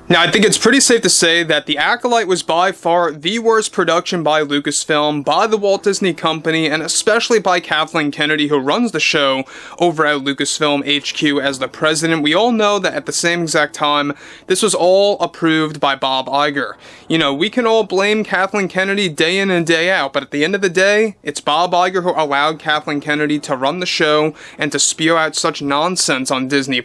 Now, I think it's pretty safe to say that The Acolyte was by far the worst production by Lucasfilm, by the Walt Disney Company, and especially by Kathleen Kennedy, who runs the show over at Lucasfilm HQ as the president. We all know that at the same exact time, this was all approved by Bob Iger. You know, we can all blame Kathleen Kennedy day in and day out, but at the end of the day, it's Bob Iger who allowed Kathleen Kennedy to run the show and to spew out such nonsense on Disney+.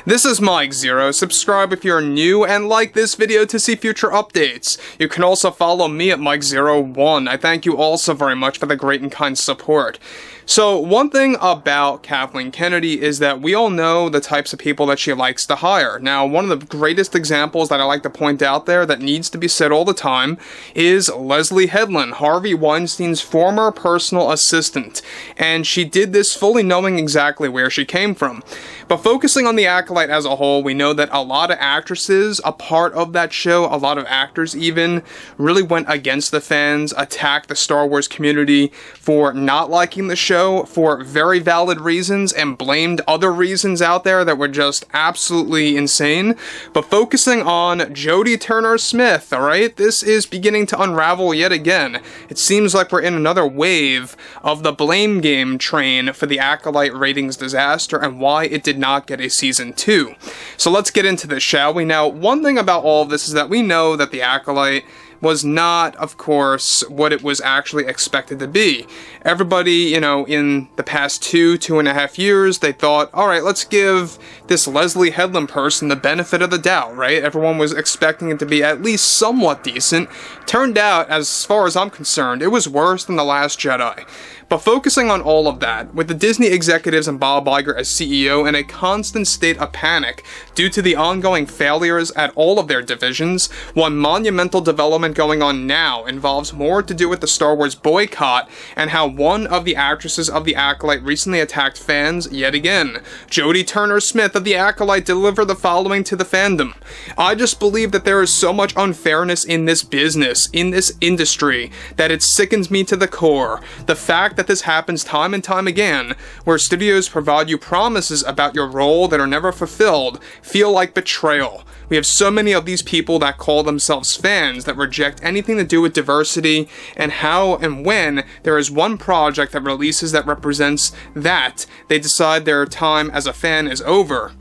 This is Mike Zero. Subscribe if you're new and like this video to see future updates. You can also follow me at Mike01. I thank you all so very much for the great and kind support. So, one thing about Kathleen Kennedy is that we all know the types of people that she likes to hire. Now, one of the greatest examples that I like to point out there that needs to be said all the time is Leslie Headland, Harvey Weinstein's former personal assistant. And she did this fully knowing exactly where she came from. But focusing on The Acolyte as a whole, we know that a lot of actresses, a part of that show, a lot of actors even, really went against the fans, attacked the Star Wars community for not liking the show for very valid reasons, and blamed other reasons out there that were just absolutely insane. But focusing on Jodie Turner-Smith, alright, this is beginning to unravel yet again. It seems like we're in another wave of the blame game train for The Acolyte ratings disaster and why it did not get a season 2. So let's get into this, shall we? Now, one thing about all of this is that we know that The Acolyte was not, of course, what it was actually expected to be. Everybody, you know, in the past 2.5 years, they thought, alright, let's give this Leslie Headland person the benefit of the doubt, right? Everyone was expecting it to be at least somewhat decent. Turned out, as far as I'm concerned, it was worse than The Last Jedi. But focusing on all of that, with the Disney executives and Bob Iger as CEO in a constant state of panic due to the ongoing failures at all of their divisions, one monumental development going on now involves more to do with the Star Wars boycott and how one of the actresses of The Acolyte recently attacked fans yet again. Jodie Turner-Smith of The Acolyte delivered the following to the fandom. I just believe that there is so much unfairness in this business, in this industry, that it sickens me to the core. The fact that this happens time and time again, where studios provide you promises about your role that are never fulfilled, feel like betrayal. We have so many of these people that call themselves fans that reject anything to do with diversity, and how and when there is one project that releases that represents that, they decide their time as a fan is over.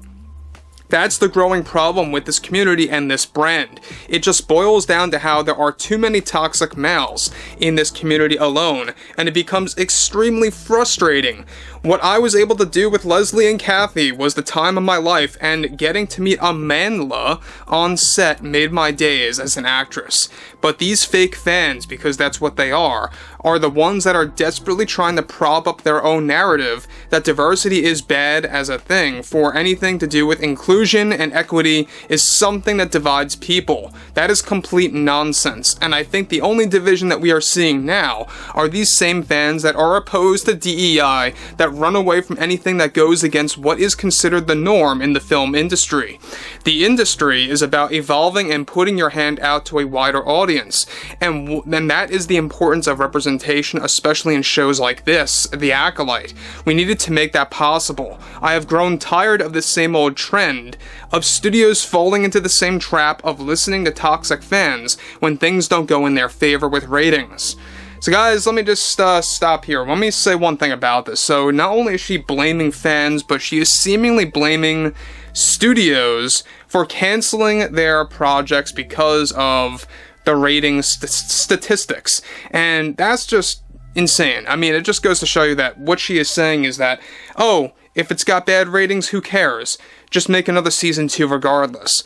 That's the growing problem with this community and this brand. It just boils down to how there are too many toxic males in this community alone, and it becomes extremely frustrating. What I was able to do with Leslie and Kathy was the time of my life, and getting to meet Amandla on set made my days as an actress. But these fake fans, because that's what they are the ones that are desperately trying to prop up their own narrative that diversity is bad as a thing, for anything to do with inclusion and equity is something that divides people. That is complete nonsense, and I think the only division that we are seeing now are these same fans that are opposed to DEI, that run away from anything that goes against what is considered the norm in the film industry. The industry is about evolving and putting your hand out to a wider audience, and that is the importance of representation, especially in shows like this, The Acolyte. We needed to make that possible. I have grown tired of this same old trend of studios falling into the same trap of listening to toxic fans when things don't go in their favor with ratings. So guys, let me just stop here. Let me say one thing about this. So not only is she blaming fans, but she is seemingly blaming studios for canceling their projects because of the ratings statistics. And that's just insane. I mean, it just goes to show you that what she is saying is that, oh, if it's got bad ratings, who cares? Just make another season 2 regardless.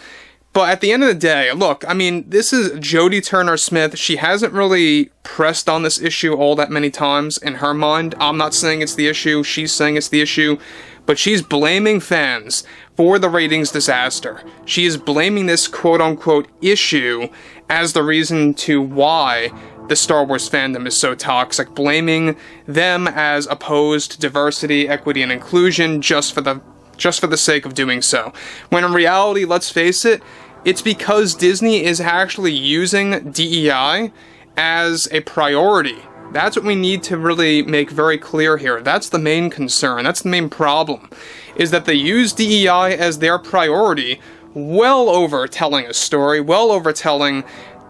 But at the end of the day, look, I mean, this is Jodie Turner-Smith. She hasn't really pressed on this issue all that many times in her mind. I'm not saying it's the issue, she's saying it's the issue. But she's blaming fans for the ratings disaster. She is blaming this quote-unquote issue as the reason to why the Star Wars fandom is so toxic, blaming them as opposed to diversity, equity, and inclusion just for the sake of doing so. When in reality, let's face it, it's because Disney is actually using DEI as a priority. That's what we need to really make very clear here. That's the main concern. That's the main problem, is that they use DEI as their priority well over telling a story, well over telling,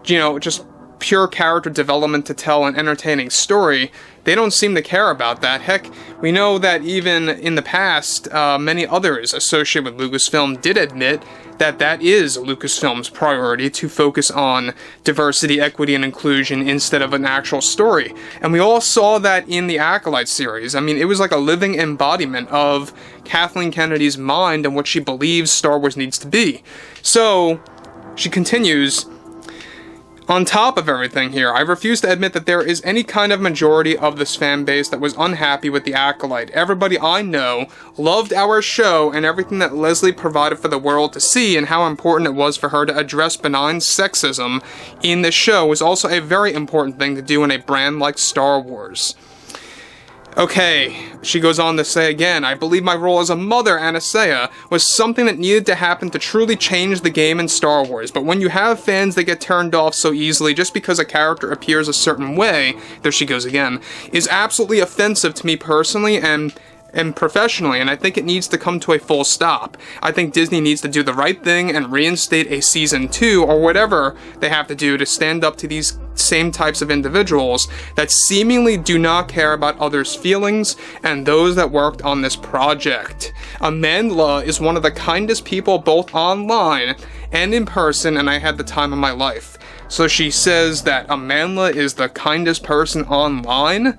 you know, just pure character development to tell an entertaining story. They don't seem to care about that. Heck, we know that even in the past, many others associated with Lucasfilm did admit that that is Lucasfilm's priority, to focus on diversity, equity, and inclusion instead of an actual story. And we all saw that in the Acolyte series. I mean, it was like a living embodiment of Kathleen Kennedy's mind and what she believes Star Wars needs to be. So, she continues, on top of everything here, I refuse to admit that there is any kind of majority of this fan base that was unhappy with the Acolyte. Everybody I know loved our show and everything that Leslie provided for the world to see, and how important it was for her to address benign sexism in this show was also a very important thing to do in a brand like Star Wars. Okay, she goes on to say again, I believe my role as a mother, Anastasia, was something that needed to happen to truly change the game in Star Wars, but when you have fans that get turned off so easily just because a character appears a certain way, there she goes again, is absolutely offensive to me personally and professionally, and I think it needs to come to a full stop. I think Disney needs to do the right thing and reinstate a season 2 or whatever they have to do to stand up to these same types of individuals that seemingly do not care about others' feelings and those that worked on this project. Amandla is one of the kindest people both online and in person, and I had the time of my life. So she says that Amandla is the kindest person online?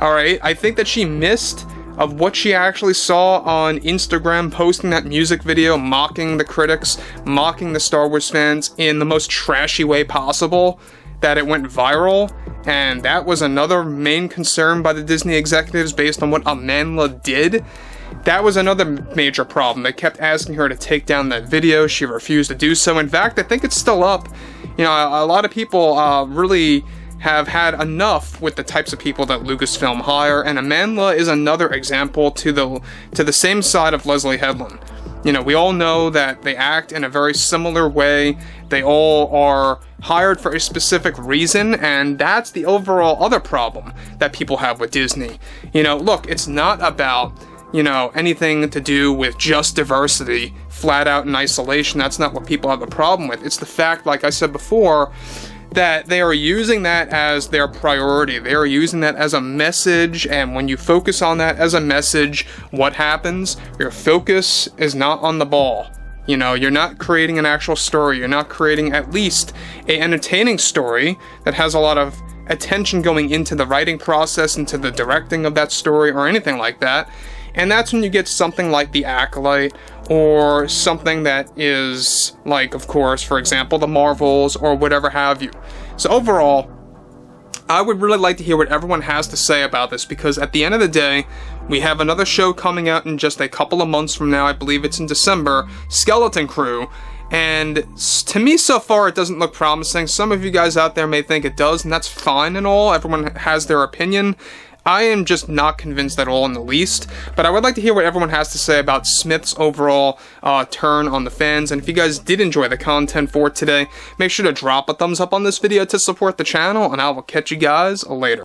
Alright, I think that she missed of what she actually saw on Instagram, posting that music video, mocking the critics, mocking the Star Wars fans in the most trashy way possible, that it went viral, and that was another main concern by the Disney executives based on what Amandla did. That was another major problem. They kept asking her to take down that video. She refused to do so. In fact, I think it's still up. You know, a lot of people really have had enough with the types of people that Lucasfilm hire, and Amandla is another example to the same side of Leslie Headland. You know, we all know that they act in a very similar way. They all are hired for a specific reason, and that's the overall other problem that people have with Disney. You know, look, it's not about, you know, anything to do with just diversity, flat out in isolation. That's not what people have a problem with. It's the fact, like I said before, that they are using that as their priority. They are using that as a message, and when you focus on that as a message, what happens? Your focus is not on the ball. You know, you're not creating an actual story. You're not creating at least an entertaining story that has a lot of attention going into the writing process, into the directing of that story, or anything like that. And that's when you get something like The Acolyte, or something that is like, of course, for example, The Marvels, or whatever have you. So overall, I would really like to hear what everyone has to say about this, because at the end of the day, we have another show coming out in just a couple of months from now. I believe it's in December, Skeleton Crew. And to me, so far, it doesn't look promising. Some of you guys out there may think it does, and that's fine and all. Everyone has their opinion. I am just not convinced at all in the least, but I would like to hear what everyone has to say about Smith's overall turn on the fans. And if you guys did enjoy the content for today, make sure to drop a thumbs up on this video to support the channel, and I will catch you guys later.